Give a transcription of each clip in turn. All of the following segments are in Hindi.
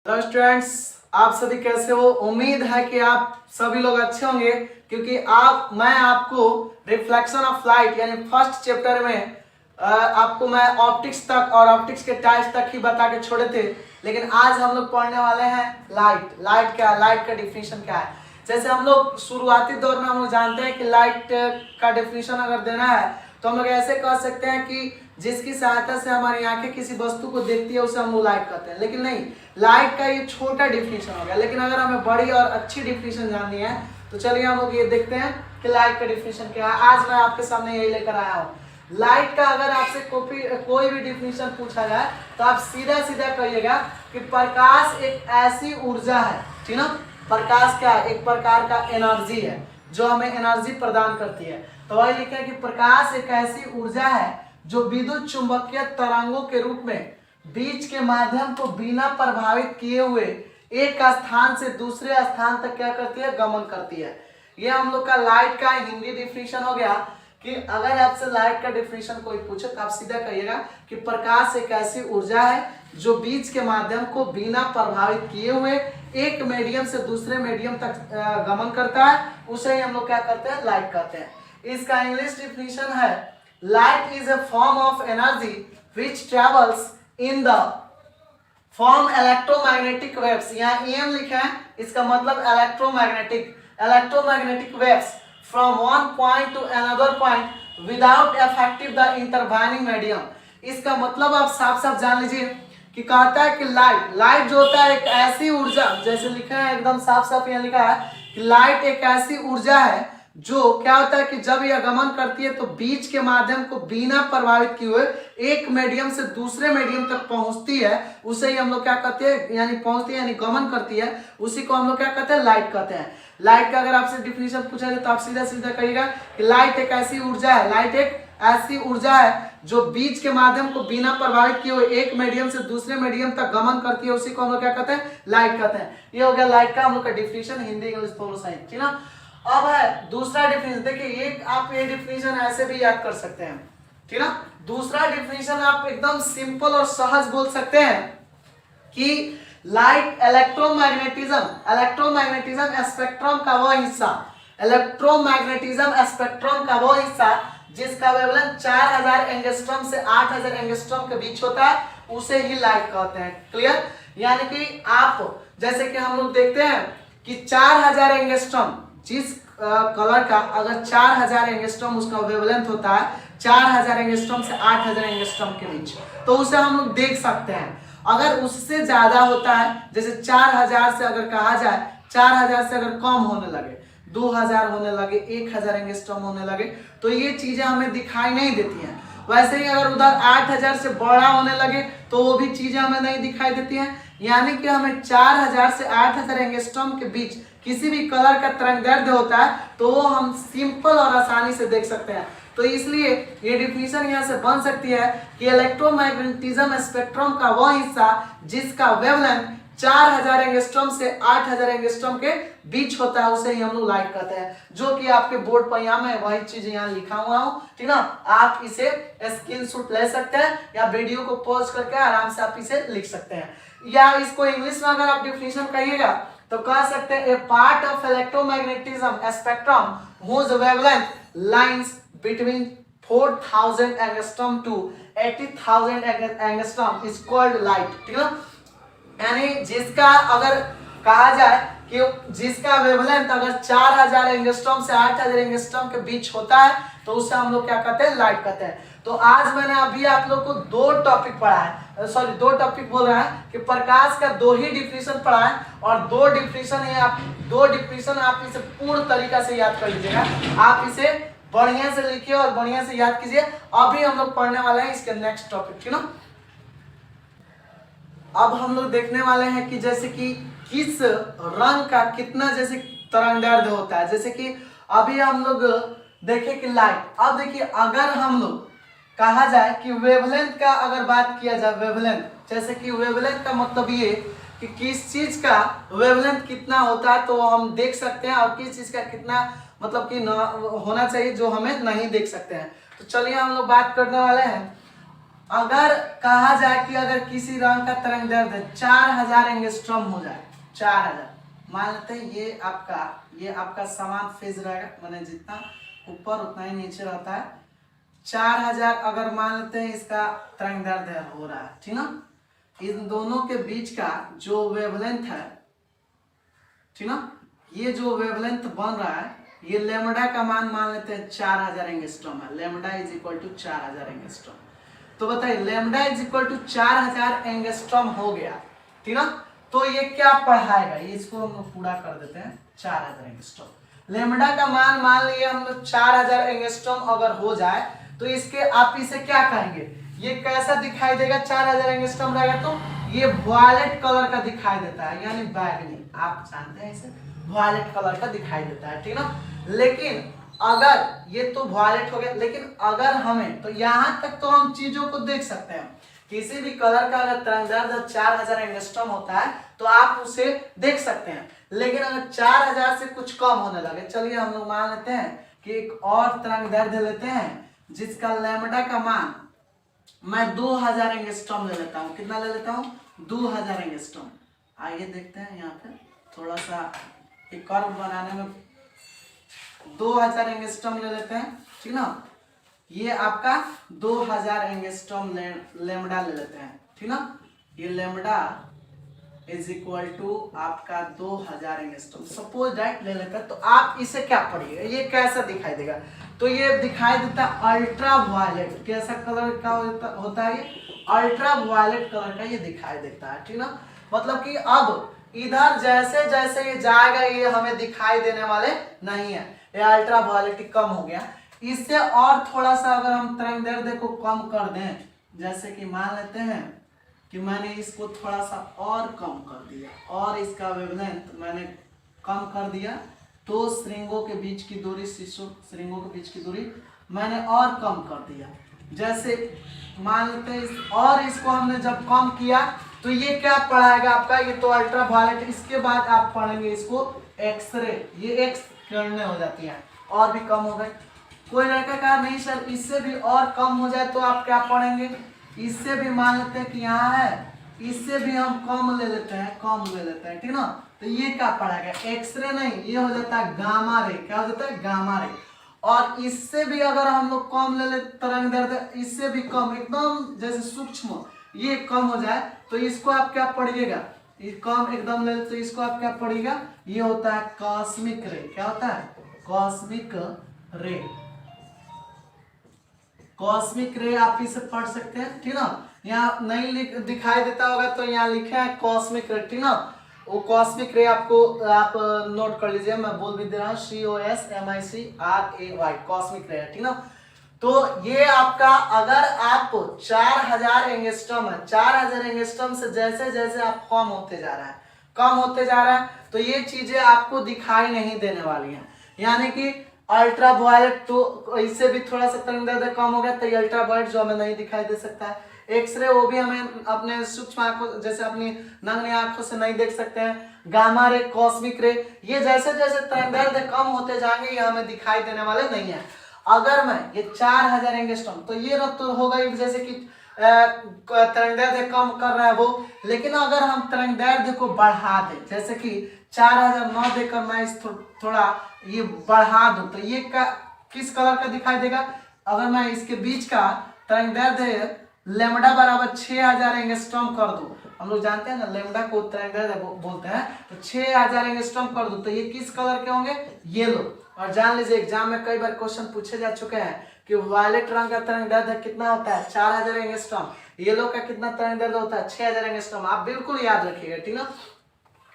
हेलो स्टूडेंट्स, आप सभी कैसे हो। उम्मीद है कि आप सभी लोग अच्छे होंगे क्योंकि मैं आपको रिफ्लेक्शन ऑफ लाइट यानी फर्स्ट चैप्टर में आपको मैं ऑप्टिक्स तक और ऑप्टिक्स के टाइप्स तक ही बता के छोड़े थे। लेकिन आज हम लोग पढ़ने वाले हैं लाइट क्या, लाइट का डिफिनीशन क्या है। जैसे हम लोग शुरुआती दौर में हम लोग जानते हैं कि लाइट का डिफिनीशन अगर देना है तो हम लोग ऐसे कह सकते हैं कि जिसकी सहायता से हमारी आंखें किसी वस्तु को देखती है उसे हम लोग लाइट कहते हैं। लेकिन नहीं, लाइट का ये छोटा डिफिनीशन हो गया। लेकिन अगर हमें बड़ी और अच्छी डिफिनीशन जाननी है तो चलिए हम लोग ये देखते हैं कि लाइट का डिफिनीशन क्या है। आज मैं आपके सामने यही लेकर आया हूँ। लाइट का अगर आपसे कोई भी डिफिनीशन पूछा जाए तो आप सीधा सीधा कहिएगा कि प्रकाश एक ऐसी ऊर्जा है, ठीक ना। प्रकाश क्या है? एक प्रकार का एनर्जी है जो हमें एनर्जी प्रदान करती है। तो वही लिखा है कि प्रकाश एक ऐसी ऊर्जा है जो विद्युत चुंबकीय तरंगों के रूप में बीच के माध्यम को बिना प्रभावित किए हुए एक स्थान से दूसरे स्थान तक क्या करती है? गमन करती है। ये हम लोग का लाइट का हिंदी डिफिनीशन हो गया कि अगर आपसे लाइट का डिफिनीशन कोई पूछे तो आप सीधा कहिएगा कि प्रकाश एक ऐसी ऊर्जा है जो बीच के माध्यम को बिना प्रभावित किए हुए एक मीडियम से दूसरे मीडियम तक गमन करता है, उसे ही हम लोग क्या करते हैं? लाइट कहते हैं। इसका इंग्लिश डिफिनीशन है light is a form of energy which travels in the form electromagnetic waves. यहाँ EM लिखा है, इसका मतलब electromagnetic waves from one point to another point without affective the intervening medium. इसका मतलब आप साफ साफ जान लीजिए कि कहता है कि लाइट जो होता है एक ऐसी ऊर्जा, जैसे लिखा है एकदम साफ साफ यहाँ लिखा है कि लाइट एक ऐसी ऊर्जा है जो क्या होता है कि जब यह गमन करती है तो बीच के माध्यम को बिना प्रभावित किए हुए एक मीडियम से दूसरे मीडियम तक पहुंचती है, उसे ही हम लोग क्या कहते हैं? यानी पहुंचती है यानी गमन करती है, उसी को हम लोग क्या कहते हैं? लाइट कहते हैं। लाइट का अगर आपसे डिफिनीशन पूछा जाए तो आप सीधा सीधा कहिएगा कि लाइट एक ऐसी ऊर्जा है, लाइट एक ऐसी ऊर्जा है जो बीच के माध्यम को बिना प्रभावित किए हुए एक मीडियम से दूसरे मीडियम तक गमन करती है, उसी को हम लोग क्या कहते हैं? लाइट कहते हैं। ये हो गया लाइट का हम लोग का डिफिनीशन, हिंदी इंग्लिश दोनों सही, ठीक ना। अब है दूसरा डिफिनीशन। देखिए ये आप ये डिफिनीशन ऐसे भी याद कर सकते हैं, ठीक ना। दूसरा डिफिनीशन आप एकदम सिंपल और सहज बोल सकते हैं कि लाइट इलेक्ट्रोमैग्नेटिज्म स्पेक्ट्रम का वो हिस्सा, इलेक्ट्रोमैग्नेटिज्म स्पेक्ट्रम का वो हिस्सा जिसका वेवलेंथ 4000 एंगस्ट्रॉम से 8000 एंगस्ट्रॉम के बीच होता है, उसे ही लाइट कहते हैं। क्लियर? यानी कि आप जैसे कि हम लोग देखते हैं कि 4000 एंगस्ट्रॉम जिस कलर का अगर 4000 एंगस्ट्रॉम उसका वेवलेंथ होता है 4000 एंगस्ट्रॉम से 8000 एंगस्ट्रॉम के बीच, तो उसे हम लोग देख सकते हैं। अगर उससे ज्यादा होता है, जैसे 4000 से अगर कहा जाए 4000 से अगर कम होने लगे, 2000 होने लगे, 1000 एंगस्ट्रॉम होने लगे, तो ये चीजें हमें दिखाई नहीं देती हैं। वैसे ही अगर उधर 8000 से बड़ा होने लगे तो वो भी चीजें हमें नहीं दिखाई देती हैं। यानी कि हमें 4000 से 8000 एंगस्ट्रॉम के बीच किसी भी कलर का तरंगदैर्ध्य होता है तो वो हम सिंपल और आसानी से देख सकते हैं। तो इसलिए ये डिफिनीशन यहाँ से बन सकती है कि इलेक्ट्रोमैग्नेटिज्म स्पेक्ट्रम का वो हिस्सा जिसका वेवलेंथ 4000 एंगस्ट्रॉम से 8000 एंगस्ट्रॉम के बीच होता है, उसे ही हम लोग लाइट कहते हैं। जो कि आपके बोर्ड पर यहाँ मैं वही चीज यहाँ लिखा हुआ हूँ, ठीक ना। आप इसे स्क्रीनशॉट ले सकते हैं या वीडियो को पॉज करके आराम से आप इसे लिख सकते हैं। या इसको इंग्लिश में अगर आप डिफिनीशन कहिएगा तो कह सकते हैं a part of electromagnetism spectrum whose wavelength lines between 4000 angstrom to 80000 angstrom is called light, ठीक है। यानी जिसका अगर कहा जाए कि जिसका वेवलेंथ अगर 4000 एंगस्ट्रॉम से 8000 एंगस्ट्रॉम के बीच होता है तो उसे हम लोग क्या कहते हैं? लाइट कहते हैं। तो आज मैंने अभी आप लोग को दो टॉपिक पढ़ा है, दो टॉपिक बोल रहा है कि प्रकाश का दो ही डिफिनीशन पढ़ा है और दो डिफिनीशन आप इसे पूर्ण तरीका से याद कर लीजिएगा। आप इसे बढ़िया से लिखिए और बढ़िया से याद कीजिए। अभी हम लोग पढ़ने वाले हैं इसके नेक्स्ट टॉपिक, ठीक ना। अब हम लोग देखने वाले हैं कि जैसे कि किस रंग का कितना जैसे तरंगदैर्ध्य होता है। जैसे कि अभी हम लोग देखें कि लाइट, अब देखिए अगर हम लोग कहा जाए कि वेवलेंथ का अगर बात किया जाए, वेवलेंथ जैसे कि वेवलेंथ का मतलब ये कि किस चीज का वेवलेंथ कितना होता है तो हम देख सकते हैं और किस चीज का कितना मतलब कि होना चाहिए जो हमें नहीं देख सकते हैं। तो चलिए हम लोग बात करने वाले हैं अगर कहा जाए कि अगर किसी रंग का तरंग दैर्ध्य 4000 एंगस्ट्रॉम हो जाए, 4000, मान लेते हैं ये आपका समान फेज रहेगा, मैंने जितना ऊपर उतना ही नीचे रहता है। 4000 अगर मान लेते हैं इसका तरंग दैर्ध्य हो रहा है, ठीक ना, इन दोनों के बीच का जो वेवलेंथ है, ठीक ना, ये जो वेवलेंथ बन रहा है, ये लेमडा का मान लेते हैं 4000 एंगस्ट्रॉम है। Lambda is equal to 4000 angstrom. तो बताइए lambda is equal to 4000 angstrom हो गया, ठीक ना, तो ये क्या पढ़ाएगा, ये इसको हम लोग पूरा कर देते हैं 4000 एंगस्ट्रॉम। लेमडा का मान लिए हम लोग 4000 एंगस्ट्रॉम अगर हो जाए तो इसके आप इसे क्या कहेंगे, ये कैसा दिखाई देगा, 4000 एंगस्ट्रॉम रहेगा तो ये वॉयलेट कलर का दिखाई देता है, यानी बैगनी, आप जानते हैं इसे वॉयलेट कलर का दिखाई देता है, ठीक ना। लेकिन अगर ये तो वॉयलेट हो गया, लेकिन अगर हमें, तो यहां तक तो हम चीजों को देख सकते हैं, किसी भी कलर का अगर तरंगदैर्ध्य 4000 एंगस्ट्रॉम होता है तो आप उसे देख सकते हैं। लेकिन अगर 4000 से कुछ कम होने लगे, चलिए हम लोग मान लेते हैं कि एक और तरंगदैर्ध्य लेते हैं जिसका लैम्डा का मान मैं 2000 एंगस्ट्रॉम ले लेता हूँ। कितना ले लेता हूँ, 2000 एंगस्ट्रॉम। आइए देखते हैं यहाँ पे थोड़ा सा एक कर्व बनाने में 2000 एंगस्ट्रॉम ले लेते हैं, ठीक ना, ये आपका 2000 एंगस्ट्रॉम लेमडा ले लेते हैं, ठीक ना, ये लेमडा इज इक्वल टू आपका 2000 एंगस्ट्रॉम सपोज दैट ले लेते हैं। तो आप इसे क्या पढ़िएगा, ये कैसा दिखाई देगा, तो ये दिखाई देता है अल्ट्रा वायलेट। कैसा कलर का होता है, ये अल्ट्रा वायलेट कलर का ये दिखाई देता है, ठीक ना। मतलब कि अब इधर जैसे जैसे ये जाएगा ये हमें दिखाई देने वाले नहीं है, ये अल्ट्रा वायलेट कम हो गया। इससे और थोड़ा सा अगर हम तरंगदैर्ध्य को कम कर दें, जैसे कि मान लेते हैं कि मैंने इसको थोड़ा सा और कम कर दिया और इसका वेवलेंथ मैंने कम कर दिया, तो श्रृंगों के बीच की दूरी, श्रृंगों के बीच की दूरी मैंने और कम कर दिया। जैसे मान लेते हैं और इसको हमने जब कम किया तो ये क्या पढ़ाएगा आपका, ये तो अल्ट्रा वायलेट। इसके बाद आप पढ़ेंगे इसको एक्सरे, ये एक्स किरणें हो जाती हैं, और भी कम हो गए। कोई लड़का कहा नहीं सर इससे भी और कम हो जाए तो आप क्या पढ़ेंगे, इससे भी मान लेते हैं कि यहाँ है, इससे भी हम कम ले लेते हैं, ठीक ना। तो ये क्या पढ़ाएगा, एक्सरे नहीं, ये हो जाता है गामा रे। क्या हो जाता है, गामा रे। और इससे भी अगर हम लोग कम ले ले तरंगदैर्ध्य, इससे भी कम, एकदम जैसे सूक्ष्म ये कम हो जाए तो इसको आप क्या पढ़िएगा, ये कम एकदम ले तो इसको आप क्या पढ़िएगा, ये होता है कॉस्मिक रे। क्या होता है, कॉस्मिक रे। कॉस्मिक रे आप इसे पढ़ सकते हैं, ठीक ना। यहाँ नहीं दिखाई देता होगा तो यहाँ लिखा है कॉस्मिक रे, ठीक ना। वो कॉस्मिक रे आपको आप नोट कर लीजिए, मैं बोल भी दे रहा हूँ, COSMICRAY, कॉस्मिक रे, ठीक ना। तो ये आपका अगर आप 4000 एंगस्ट्रॉम है, 4000 एंगस्ट्रॉम से जैसे जैसे आप कम होते जा रहा है तो ये चीजें आपको दिखाई नहीं देने वाली हैं। यानी कि अल्ट्रा वायलेट तो इससे भी थोड़ा सा तरंगदैर्ध्य कम हो गया तो ये अल्ट्रा वायलेट जो हमें नहीं दिखाई दे सकता है। एक्सरे वो भी हमें अपने सूक्ष्म आंखों जैसे अपनी नग्न आंखों से नहीं देख सकते हैं। गामा रे, कॉस्मिक रे, ये जैसे जैसे तरंगदैर्ध्य कम होते जाएंगे ये हमें दिखाई देने वाले नहीं है। अगर मैं ये 4000 एंगस्ट्रॉम तो ये तो होगा जैसे कि तरंगदैर्ध्य कम कर रहा है वो, लेकिन अगर हम तरंगदैर्ध्य को बढ़ा दें, जैसे कि 4000 न देकर मैं इस थोड़ा ये बढ़ा दूं तो ये किस कलर का दिखाई देगा। अगर मैं इसके बीच का तरंगदैर्ध्य लेमडा बराबर 6000 एंगस्ट्रॉम कर दूं, हम लोग जानते हैं ना लेमडा को तरंगदैर्ध्य बोलते हैं, तो 6000 एंगस्ट्रॉम कर दूं तो ये किस कलर के होंगे, येलो। और जान लीजिए एग्जाम में कई बार क्वेश्चन पूछे जा चुके हैं कि वायलेट रंग का तरंगदैर्ध्य कितना होता है, 4000 एंगस्ट्रॉम। येलो का कितना तरंगदैर्ध्य होता है, 6000 एंगस्ट्रॉम। आप बिल्कुल याद रखिएगा, ठीक ना।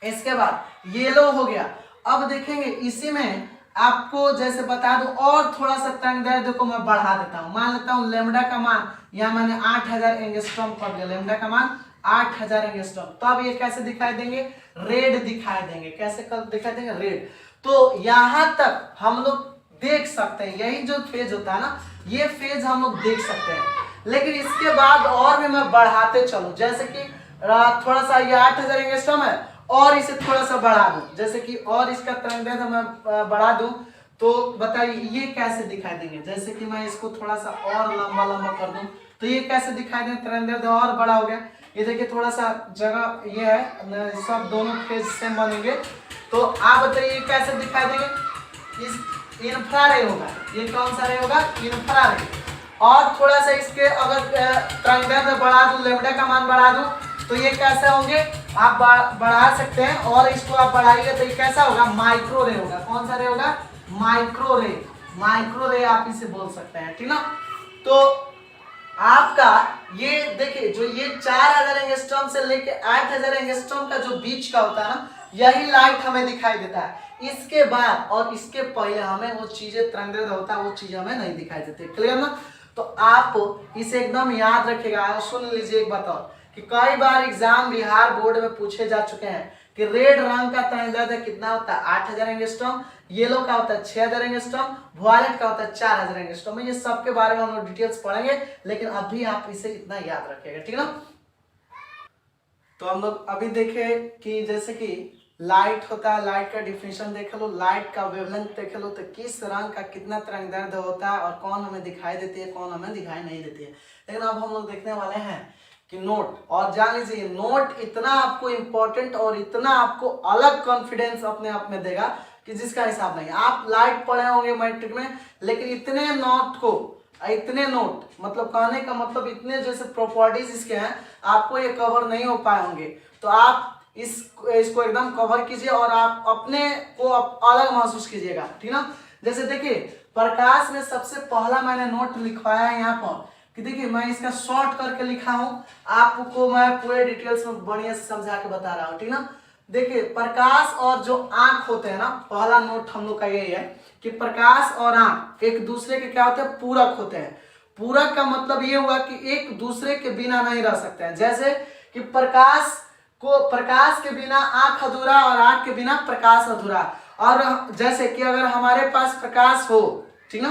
इसके बाद येलो हो गया। अब देखेंगे इसी में आपको जैसे बता दूं और थोड़ा सा तरंगदैर्ध्य को मैं बढ़ा देता हूं। मान लेता हूं लेमडा का मान यहाँ मैंने 8000 एंगस्ट्रॉम कर दिया, लेमडा का मान 8000 एंगस्ट्रॉम। तो अब ये कैसे दिखाई देंगे, रेड दिखाई देंगे। कैसे दिखाई देंगे, रेड। तो यहां तक हम लोग देख सकते हैं, यही जो फेज होता है ना, ये फेज हम लोग देख सकते हैं। लेकिन इसके बाद और भी मैं बढ़ाते चलूं, जैसे कि थोड़ा सा ये 8000 एंगस्ट्रॉम है और इसे थोड़ा सा बढ़ा दूं, जैसे कि और इसका तरंगदैर्ध्य मैं बढ़ा दूं तो बताइए ये कैसे दिखाई देंगे। जैसे कि मैं इसको थोड़ा सा और लंबा कर दूं, तो ये कैसे दिखाई दे, तरंगदैर्ध्य और बड़ा हो गया। ये देखिए थोड़ा सा जगह ये है, सब दोनों फेज सेम बनेंगे। तो आप बताइए कैसे दिखाई देंगे, इस इंफ्रारेड होगा, ये कौन सा रे होगा, इंफ्रारेड। और थोड़ा सा इसके अगर तरंगदैर्ध्य बढ़ा दूं, लैम्डा का मान बढ़ा दूं, तो ये कैसे होंगे, आप बढ़ा सकते हैं। और इसको आप बढ़ाइए तो ये कैसा होगा, माइक्रो रे होगा। कौन सा रे होगा, माइक्रो रे, माइक्रो रे आप इसे बोल सकते हैं, ठीक ना। तो आपका ये देखिए जो ये 4000 एंगस्ट्रॉम से लेके 8000 एंगस्ट्रॉम का जो बीच का होता है ना, यही लाइट हमें दिखाई देता है। इसके बाद और इसके पहले हमें वो चीजें तरंगदैर्ध्य होता है, वो चीज हमें नहीं दिखाई देती। क्लियर ना। तो आप इसे एकदम याद रखिएगा। सुन लीजिए एक बात और, कि कई बार एग्जाम बिहार बोर्ड में पूछे जा चुके हैं कि रेड रंग का तरंगदैर्ध्य कितना होता है, 8000 एंगस्ट्रॉम, येलो का होता है 6000 एंगस्ट्रॉम, वॉयलेट का होता है 4000 एंगस्ट्रॉम। ये सब के बारे में हम लोग डिटेल्स पढ़ेंगे, लेकिन अभी आप इसे इतना याद रखिएगा, ठीक ना। तो हम लोग अभी देखे कि जैसे कि लाइट होता है, लाइट का डिफिनेशन देख लो, लाइट का वेवलेंथ देख लो, तो किस रंग का कितना तरंगदैर्ध्य होता है और कौन हमें दिखाई देती है, कौन हमें दिखाई नहीं देती है। लेकिन अब हम लोग देखने वाले हैं कि नोट। और जान लीजिए नोट इतना आपको इंपॉर्टेंट और इतना आपको अलग कॉन्फिडेंस अपने आप में देगा कि जिसका हिसाब नहीं। आप लाइट पढ़े होंगे मैट्रिक में, लेकिन इतने नोट को, इतने नोट मतलब कहने का मतलब इतने जैसे प्रॉपर्टीज इसके हैं, आपको ये कवर नहीं हो पाए होंगे। तो आप इसको एकदम कवर कीजिए और आप अपने को अलग महसूस कीजिएगा, ठीक ना। जैसे देखिए प्रकाश में सबसे पहला मैंने नोट लिखवाया है यहाँ पर, कि देखिए मैं इसका शॉर्ट करके लिखा हूँ, आपको मैं पूरे डिटेल्स में बढ़िया से समझा के बता रहा हूँ, ठीक ना। देखिए प्रकाश और जो आंख होते हैं ना, पहला नोट हम लोग का यही है कि प्रकाश और आंख एक दूसरे के क्या होते हैं, पूरक होते हैं। पूरक का मतलब ये हुआ कि एक दूसरे के बिना नहीं रह सकते हैं। जैसे कि प्रकाश के बिना आंख अधूरा और आंख के बिना प्रकाश अधूरा। और जैसे कि अगर हमारे पास प्रकाश हो, ठीक ना,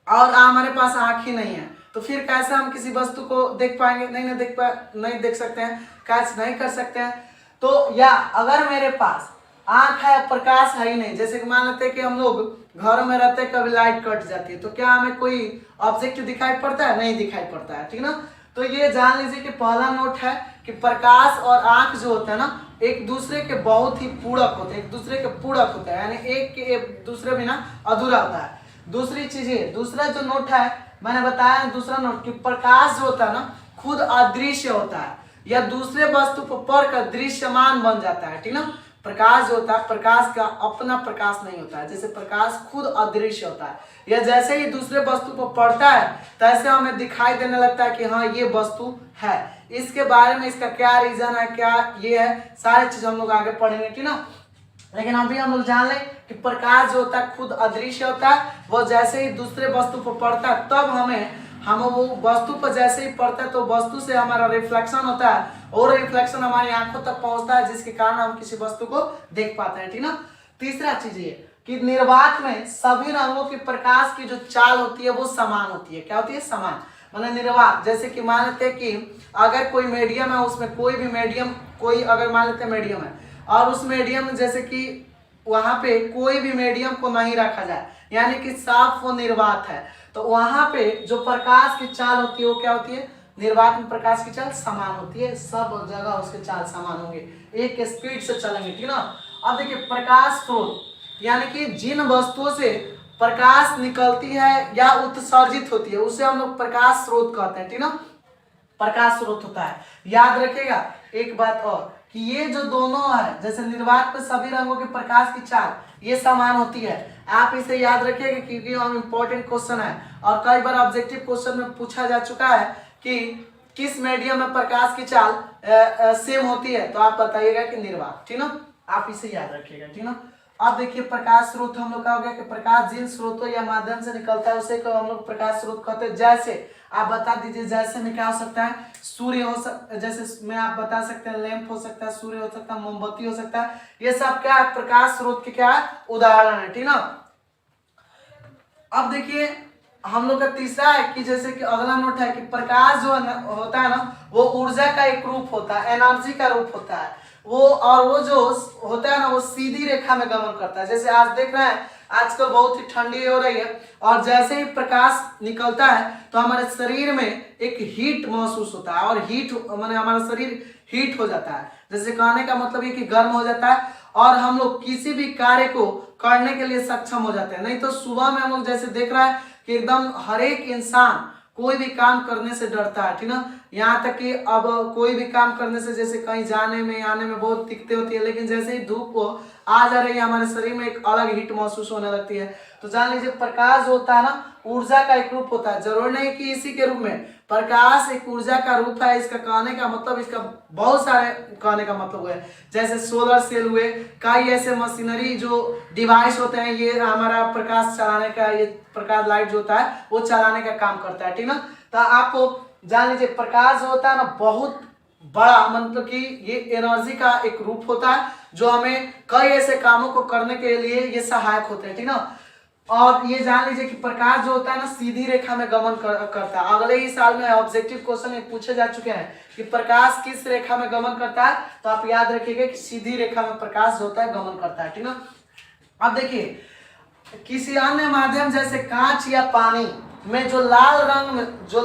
और हमारे पास आंख ही नहीं है, तो फिर कैसे हम किसी वस्तु को देख पाएंगे, नहीं देख सकते हैं, कैच नहीं कर सकते हैं। तो या अगर मेरे पास आंख है, प्रकाश है ही नहीं, जैसे कि मान लेते हैं कि हम लोग घरों में रहते हैं, कभी लाइट कट जाती है, तो क्या हमें कोई ऑब्जेक्ट दिखाई पड़ता है, नहीं दिखाई पड़ता है, ठीक ना। तो ये जान लीजिए कि पहला नोट है कि प्रकाश और आंख जो होते हैं ना, एक दूसरे के बहुत ही पूरक होते हैं, एक दूसरे के पूरक होते हैं, यानी एक के एक दूसरे बिना अधूरा होता है। दूसरी चीज ये, दूसरा जो नोट है मैंने बताया, दूसरा नोट कि प्रकाश जो होता है ना, खुद अदृश्य होता है, या दूसरे वस्तु पर पड़कर दृश्यमान बन जाता है, ठीक ना। प्रकाश जो होता है, प्रकाश का अपना प्रकाश नहीं होता है, जैसे प्रकाश खुद अदृश्य होता है, या जैसे ही दूसरे वस्तु पर पड़ता है तैसे हमें दिखाई देने लगता है कि हाँ ये वस्तु है। इसके बारे में इसका क्या रीजन है, क्या ये है, सारी चीज हम लोग आगे पढ़ेंगे, ठीक ना। लेकिन अभी हम लोग जान लें कि प्रकाश जो होता है खुद अदृश्य होता है, वो जैसे ही दूसरे वस्तु पर पड़ता है तब हम वो वस्तु पर जैसे ही पड़ता है तो वस्तु से हमारा रिफ्लेक्शन होता है, और रिफ्लेक्शन हमारी आंखों तक पहुंचता है, जिसके कारण हम किसी वस्तु को देख पाते हैं, ठीक ना। तीसरा चीज ये कि निर्वात में सभी रंगों की प्रकाश की जो चाल होती है वो समान होती है। क्या होती है, समान। मतलब निर्वात, जैसे कि मान लेते हैं कि अगर कोई मीडियम है, उसमें कोई भी मीडियम, कोई अगर मान लेते हैं मीडियम है, और उस मीडियम में जैसे कि वहां पे कोई भी मीडियम को नहीं रखा जाए, यानी कि साफ वो निर्वात है, तो वहां पे जो प्रकाश की चाल होती है वो क्या होती है, निर्वात में प्रकाश की चाल समान होती है, सब जगह उसके चाल समान होंगे, एक स्पीड से चलेंगे, ठीक ना। अब देखिए प्रकाश स्रोत, यानी कि जिन वस्तुओं से प्रकाश निकलती है या उत्सर्जित होती है उसे हम लोग प्रकाश स्रोत कहते हैं, ठीक ना। प्रकाश स्रोत होता है। याद रखिएगा एक बात और, कि ये जो दोनों है, जैसे निर्वात में सभी रंगों के प्रकाश की चाल ये समान होती है, आप इसे याद रखिएगा क्योंकि हम इम्पोर्टेंट क्वेश्चन है, और कई बार ऑब्जेक्टिव क्वेश्चन में पूछा जा चुका है कि किस मीडियम में प्रकाश की चाल सेम होती है, तो आप बताइएगा कि निर्वात, ठीक ना। आप इसे याद रखिएगा, ठीक ना। अब देखिए प्रकाश स्रोत हम लोग का हो गया कि प्रकाश जिन स्रोतों या माध्यम से निकलता है उसे हम लोग प्रकाश स्रोत कहते हैं। जैसे आप बता दीजिए, जैसे में क्या हो सकता है, सूर्य हो सकता है, जैसे में आप बता सकते हैं लैंप हो सकता है, सूर्य हो सकता है, मोमबत्ती हो सकता है, ये सब क्या है, प्रकाश स्रोत के क्या है, उदाहरण है, ठीक ना। अब देखिए हम लोग का तीसरा है कि जैसे कि अगला नोट है कि प्रकाश जो होता है ना, वो ऊर्जा का एक रूप होता है, एनर्जी का रूप होता है वो, और वो जो होता है ना वो सीधी रेखा में गमन करता है। जैसे आज देख रहे हैं आजकल बहुत ही ठंडी हो रही है और जैसे ही प्रकाश निकलता है तो हमारे शरीर में एक हीट महसूस होता है और हीट माने हमारा शरीर हीट हो जाता है। जैसे कहने का मतलब ये कि गर्म हो जाता है और हम लोग किसी भी कार्य को करने के लिए सक्षम हो जाते हैं। नहीं तो सुबह में हम लोग जैसे देख रहा है कि एकदम हर एक इंसान कोई भी काम करने से डरता है, ठीक ना। यहाँ तक कि अब कोई भी काम करने से जैसे कहीं जाने में आने में बहुत दिक्कतें होती है, लेकिन जैसे ही धूप आ जा रही है हमारे शरीर में एक अलग हीट महसूस होने लगती है। तो जान लीजिए प्रकाश होता है ना, ऊर्जा का एक रूप होता है। जरूर नहीं कि इसी के रूप में, प्रकाश एक ऊर्जा का रूप है। इसका कहने का मतलब, इसका बहुत सारे कहने का मतलब हुए, जैसे सोलर सेल हुए, कई ऐसे मशीनरी जो डिवाइस होते हैं, ये हमारा प्रकाश चलाने का, ये प्रकाश लाइट जो होता है वो चलाने का काम करता है, ठीक ना। तो आपको जान लीजिए प्रकाश जो होता है ना बहुत बड़ा, मतलब कि ये एनर्जी का एक रूप होता है जो हमें कई ऐसे कामों को करने के लिए ये सहायक होते हैं, ठीक ना। और ये जान लीजिए कि प्रकाश जो होता है ना सीधी रेखा में गमन करता है। अगले ही साल में ऑब्जेक्टिव क्वेश्चन में पूछे जा चुके हैं कि प्रकाश किस रेखा में गमन करता है, तो आप याद रखिएगा कि सीधी रेखा में प्रकाश जो होता है गमन करता है, ठीक ना। अब देखिए किसी अन्य माध्यम जैसे कांच या पानी में जो लाल रंग में जो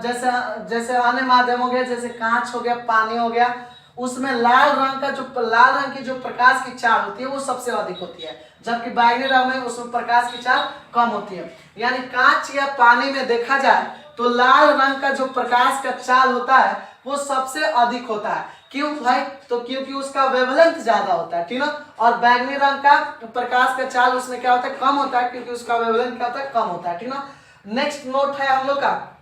जैसे अन्य माध्यम हो गया, जैसे कांच हो गया, पानी हो गया, उसमें लाल रंग की जो प्रकाश की चाल होती है वो सबसे अधिक होती है, जबकि बैंगनी रंग में उसमें प्रकाश की चाल कम होती है। यानी कांच या पानी में देखा जाए तो लाल रंग का जो प्रकाश का चाल होता है वो सबसे अधिक होता है। क्यों भाई? तो क्योंकि उसका वेवलेंथ ज्यादा होता है, ठीक ना। और बैंगनी रंग का प्रकाश का चाल उसमें क्या होता है, कम होता है, क्योंकि उसका वेवलेंथ क्या होता है, कम होता है, ठीक ना। नेक्स्ट नोट है हम लोग का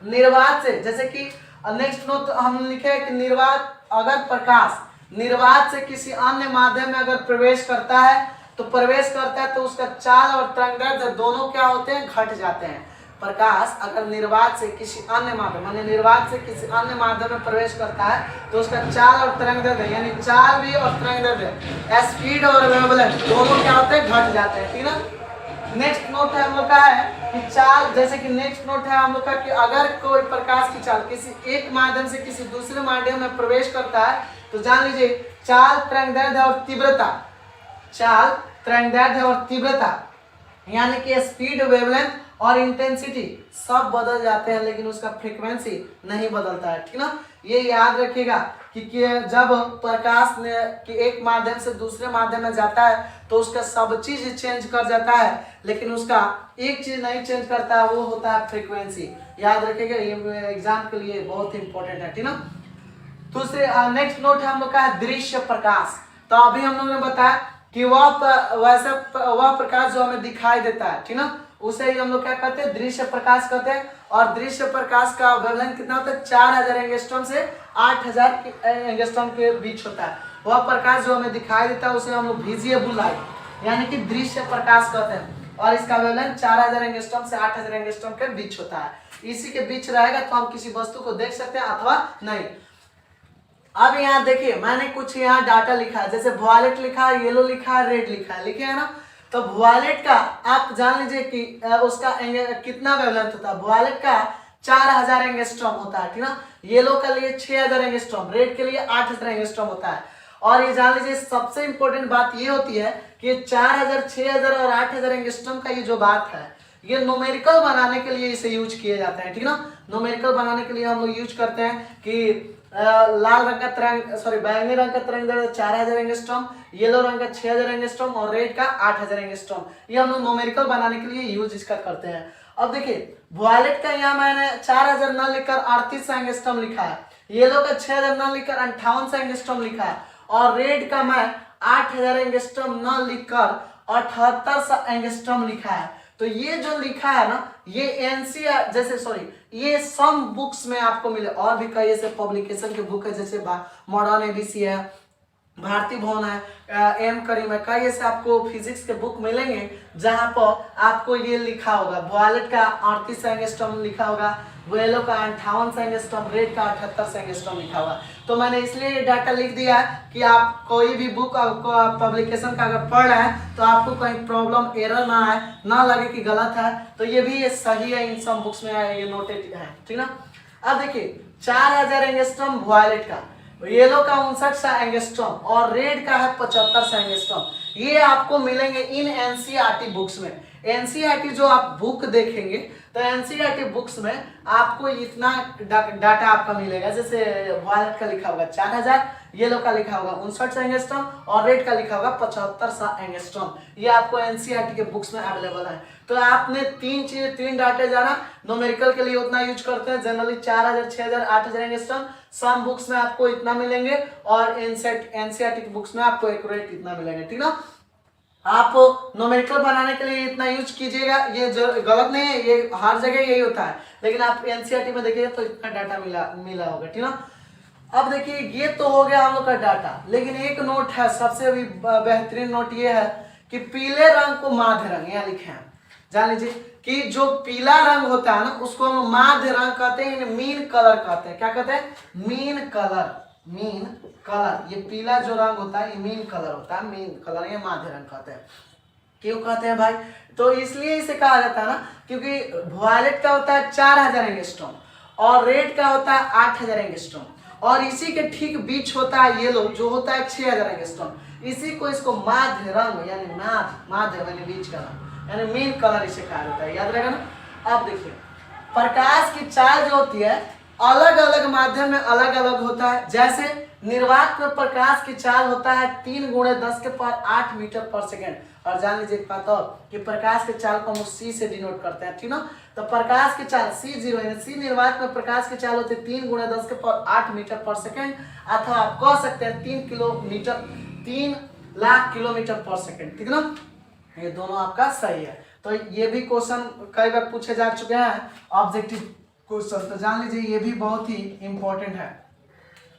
निर्वात से, जैसे कि नेक्स्ट नोट हम लिखे कि निर्वात, अगर प्रकाश निर्वात से किसी अन्य माध्यम में अगर प्रवेश करता है तो उसका चाल और तरंगदैर्घ्य दोनों क्या होते हैं, घट जाते हैं। प्रकाश अगर निर्वात से किसी अन्य माध्यम में प्रवेश करता है तो उसका चाल और तरंगदैर्घ्य, यानी चाल भी और तरंगदैर्घ्य, स्पीड और वेवलेंथ दोनों क्या होते हैं, घट जाते हैं, ठीक ना। नेक्स्ट नोट है हम लोग का है कि चाल, जैसे कि नेक्स्ट नोट है हम लोग का कि अगर कोई प्रकाश की चाल किसी एक माध्यम से किसी दूसरे माध्यम में प्रवेश करता है तो जान लीजिए चाल, तरंगदैर्घ्य और तीव्रता यानी कि स्पीड, वेवलेंथ और इंटेंसिटी सब बदल जाते हैं, लेकिन उसका फ्रीक्वेंसी नहीं बदलता है, ठीक ना। ये याद रखिएगा कि जब प्रकाश कि एक माध्यम से दूसरे माध्यम में जाता है तो उसका सब चीज चेंज कर जाता है, लेकिन उसका एक चीज नहीं चेंज करता है, वो होता है फ्रीक्वेंसी। याद रखिएगा, ये एग्जाम के लिए बहुत ही इंपॉर्टेंट है, ठीक ना। दूसरे नेक्स्ट नोट है हम लोग का है दृश्य प्रकाश। तो अभी हम लोग ने बताया कि वह प्रकाश जो हमें दिखाई देता है, ठीक ना, उसे ही हम लोग क्या कहते हैं, दृश्य प्रकाश कहते हैं। और दृश्य प्रकाश का वेवलेंथ कितना होता है, 4000 एंगस्ट्रॉम से 8000 एंगस्ट्रॉम के बीच होता है। वह प्रकाश जो हमें दिखाई देता है उसे हम लोग विजिबल लाइट यानी कि दृश्य प्रकाश कहते हैं, और इसका वेवलेंथ 4000 एंगस्ट्रॉम से 8000 एंगस्ट्रॉम के बीच होता है। इसी के बीच रहेगा तो हम किसी वस्तु को देख सकते हैं अथवा नहीं। अब यहाँ देखिए मैंने कुछ यहाँ डाटा लिखा है, जैसे वॉयलेट लिखा है, येलो लिखा है, रेड लिखा है, लिखे है ना। तो वॉयलेट का आप जान लीजिए कि उसका कितना वेवलेंथ होता है। वॉयलेट का 4000 एंगस्ट्रॉम होता है, ठीक ना। येलो के लिए 6000 एंगस्ट्रॉम, रेड के लिए 8000 एंगस्ट्रॉम होता है। और ये जान लीजिए सबसे इंपॉर्टेंट बात ये होती है कि 4000, 6000 और 8000 एंगस्ट्रॉम का ये जो बात है ये न्यूमेरिकल बनाने के लिए इसे यूज किए जाते हैं, ठीक ना। न्यूमेरिकल बनाने के लिए हम लोग यूज करते हैं कि लाल रंग का बैंगनी रंग का तरंगदैर्घ्य 4000 एंगस्ट्रॉम, येलो रंग का 6000 एंगस्ट्रॉम और रेड का 8000 एंगस्ट्रॉम। ये हम लोग न्यूमेरिकल बनाने के लिए यूज इसका करते हैं। अब देखिए वॉयलेट का यहाँ मैंने 4000 न लिखकर 3800 एंगस्ट्रॉम लिखा है, येलो का 6000 न लिखकर 5800 एंगस्ट्रॉम लिखा है, और रेड का मैं 8000 एंगस्ट्रॉम न लिखकर 7800 एंगस्ट्रॉम लिखा है। तो ये जो लिखा है ना ये एनसीआर ये सम बुक्स में आपको मिले, और भी कई ऐसे पब्लिकेशन के बुक है, जैसे मॉडर्न एबीसी है, भारतीय भवन है, एम करीम है, कई ऐसे आपको फिजिक्स के बुक मिलेंगे जहां पर आपको ये लिखा होगा। वॉयलेट का 3800 एंगस्ट्रॉम लिखा होगा, येलो का 5800 एंगस्ट्रॉम, रेड का 7800 एंगस्ट्रॉम लिखा हुआ। तो मैंने इसलिए ये डाटा लिख दिया है कि आप कोई भी बुक पब्लिकेशन का अगर पढ़ रहे हैं तो आपको कहीं प्रॉब्लम, एरर ना आए, ना लगे कि गलत है, तो ये भी ये सही है, इन सब बुक्स में ये नोटेड है, ठीक ना। अब देखिए 4000 एंगस्ट्रॉम वॉयलेट का, येलो का 59 एंगस्ट्रॉम और रेड का है 75 एंगस्ट्रॉम। ये आपको मिलेंगे इन एनसीईआरटी बुक्स में। एनसीईआरटी जो आप बुक देखेंगे तो एनसीईआरटी बुक्स में आपको इतना डाटा आपका मिलेगा। जैसे वायलेट का लिखा होगा 4000, येलो का लिखा होगा 59 एंगस्ट्रॉम और रेड का लिखा होगा 75 एंगस्ट्रॉम। ये आपको एनसीईआरटी के बुक्स में अवेलेबल है। तो आपने तीन डाटा जाना, न्यूमेरिकल के लिए उतना यूज करते हैं जनरली 4000, 6000, 8000 एंगस्ट्रॉम। सम बुक्स में आपको इतना मिलेंगे और एनसीईआरटी की बुक्स में आपको एक्यूरेट इतना मिलेंगे, ठीक ना। आप न्यूमेरिकल बनाने के लिए इतना यूज कीजिएगा, ये गलत नहीं है, ये हर जगह यही होता है, लेकिन आप एनसीईआरटी में देखिए तो इतना डाटा मिला होगा, ठीक ना। अब देखिए ये तो हो गया हम लोग का डाटा, लेकिन एक नोट है, सबसे अभी बेहतरीन नोट ये है कि पीले रंग को माध्य रंग यहाँ लिखे हैं। जान लीजिए कि जो पीला रंग होता है ना उसको हम माध्य रंग कहते हैं, मीन कलर कहते हैं। क्या कहते हैं? Mean colour. मीन कलर, ये पीला जो रंग होता है ये मीन कलर होता है, मीन कलर ये माध्य रंग कहते हैं। क्यों कहते हैं भाई? तो इसलिए इसे कहा जाता है ना क्योंकि वायलेट का होता है 4000 एंगस्ट्रॉम और रेड का होता है 8000 एंगस्ट्रॉम और इसी के ठीक बीच होता है येलो जो होता है 6000 एंगस्ट्रॉम। इसी को इसको माध्य रंग यानी माध्य यानी बीच का रंग यानी मीन कलर इसे कहा जाता है, याद रहेगा ना। अब देखिए प्रकाश की चाल जो होती है अलग अलग माध्यम में अलग अलग होता है। जैसे निर्वात में प्रकाश की चाल होता है 3 × 10⁸ मीटर पर सेकेंड। और जान लीजिए एक बात और कि प्रकाश की चाल को हम सी से डिनोट करते हैं, ठीक ना। तो प्रकाश की चाल C0 यानी सी निर्वात में प्रकाश की चाल होती है 3 × 10⁸ मीटर पर सेकेंड, अथवा आप कह सकते हैं 3 लाख किलोमीटर पर सेकेंड, ठीक ना। ये दोनों आपका सही है। तो ये भी क्वेश्चन कई बार पूछे जा चुके हैं ऑब्जेक्टिव क्वेश्चन, तो जान लीजिए ये भी बहुत ही इंपॉर्टेंट है,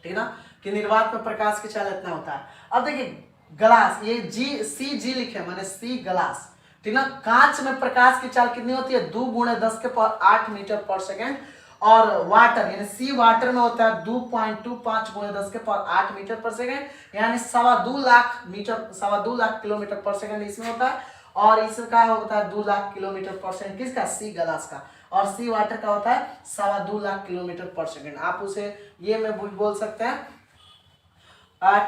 ठीक ना, कि निर्वात में प्रकाश की चाल इतना होता है। अब देखिए ग्लास, ये जी लिखे माने सी ग्लास, ठीक ना। कांच में प्रकाश की चाल कितनी होती है? 2 × 10⁸ मीटर पर सेकेंड। और वाटर यानी सी वाटर में होता है 2.25 × 10⁸ मीटर पर सेकेंड यानी 2.25 लाख किलोमीटर पर सेकेंड इसमें होता है। और इसका होता है 2 लाख किलोमीटर पर सेकेंड, किसका? सी ग्लास का। और सी वाटर का होता है 2.25 लाख किलोमीटर पर सेकेंड। आप उसे ये में भी बोल सकते हैं,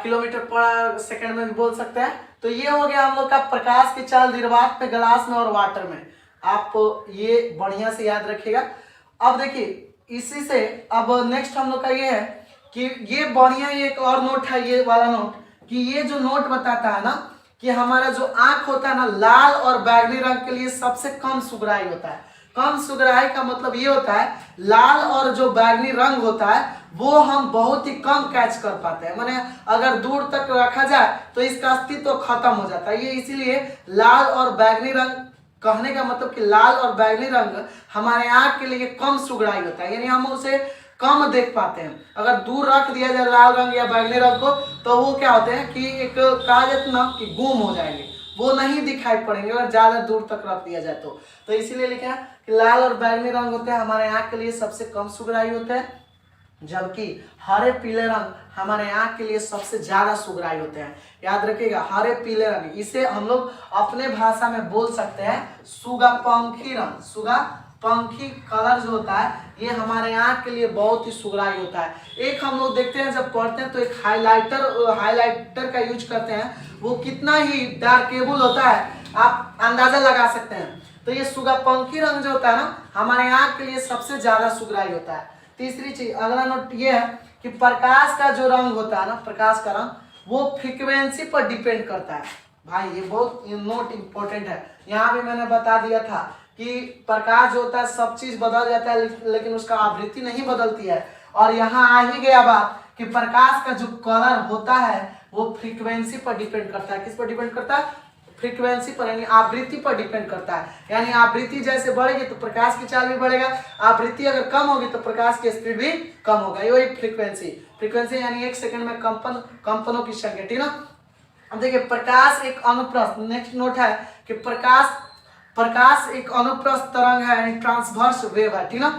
किलोमीटर पर सेकेंड में भी बोल सकते हैं। तो ये हो गया हम लोग का प्रकाश की चाल निर्वात में, ग्लास में और वाटर में। आप ये बढ़िया से याद रखिएगा। अब देखिए इसी से अब नेक्स्ट हम लोग का ये है कि ये बढ़िया एक और नोट है, ये वाला नोट, कि ये जो नोट बताता है ना कि हमारा जो आंख होता है ना लाल और बैगनी रंग के लिए सबसे कम सुगराई होता है। कम सुगराई का मतलब ये होता है लाल और जो बैगनी रंग होता है वो हम बहुत ही कम कैच कर पाते हैं, माने अगर दूर तक रखा जाए तो इसका अस्तित्व खत्म हो जाता है। ये इसीलिए लाल और बैगनी रंग कहने का मतलब कि लाल और बैगनी रंग हमारे आंख के लिए कम सुगराई होता है, यानी हम उसे कम देख पाते हैं। अगर दूर रख दिया जाए लाल रंग या बैगनी रंग को तो वो क्या होते हैं कि एक कहा जाता है ना कि गुम हो जाएंगे, वो नहीं दिखाई पड़ेंगे अगर ज्यादा दूर तक रख दिया जाए तो इसीलिए लिखा है कि लाल और बैगनी रंग होते हैं हमारे आंख के लिए सबसे कम सुगराई होते हैं, जबकि हरे पीले रंग हमारे आंख के लिए सबसे ज्यादा सुगराई होते हैं। याद रखिएगा हरे पीले रंग, इसे हम लोग अपने भाषा में बोल सकते हैं सुगापंखी रंग। सुगापंखी कलर जो होता है ये हमारे आंख के लिए बहुत ही सुगराई होता है। एक हम लोग देखते हैं जब पढ़ते हैं तो एक हाइलाइटर का यूज करते हैं, वो कितना ही डार्केबल होता है आप अंदाजा लगा सकते हैं। तो ये सुगापंखी रंग जो होता है ना हमारे आंख के लिए सबसे ज्यादा सुगराई होता है। तीसरी चीज अगला नोट ये है कि प्रकाश का जो रंग होता है ना, प्रकाश का रंग वो फ्रीक्वेंसी पर डिपेंड करता है। भाई ये बहुत नोट इंपॉर्टेंट है। यहाँ भी मैंने बता दिया था कि प्रकाश जो होता है सब चीज बदल जाता है लेकिन उसका आवृत्ति नहीं बदलती है। और यहाँ आ ही गया बात कि प्रकाश का जो कलर होता है वो फ्रीक्वेंसी पर डिपेंड करता है। किस पर डिपेंड करता है? फ्रीक्वेंसी पर यानी आवृत्ति पर डिपेंड करता है। यानी आवृत्ति जैसे बढ़ेगी तो प्रकाश की चाल भी बढ़ेगा, आवृत्ति अगर कम होगी तो प्रकाश की स्पीड भी कम होगा। ये फ्रीक्वेंसी यानी एक सेकंड में कंपनों की संख्या, ठीक ना। अब देखिए प्रकाश एक अनुप्रस्थ, नेक्स्ट नोट है कि प्रकाश एक अनुप्रस्थ तरंग है यानी ट्रांसवर्स वेव है, ठीक ना।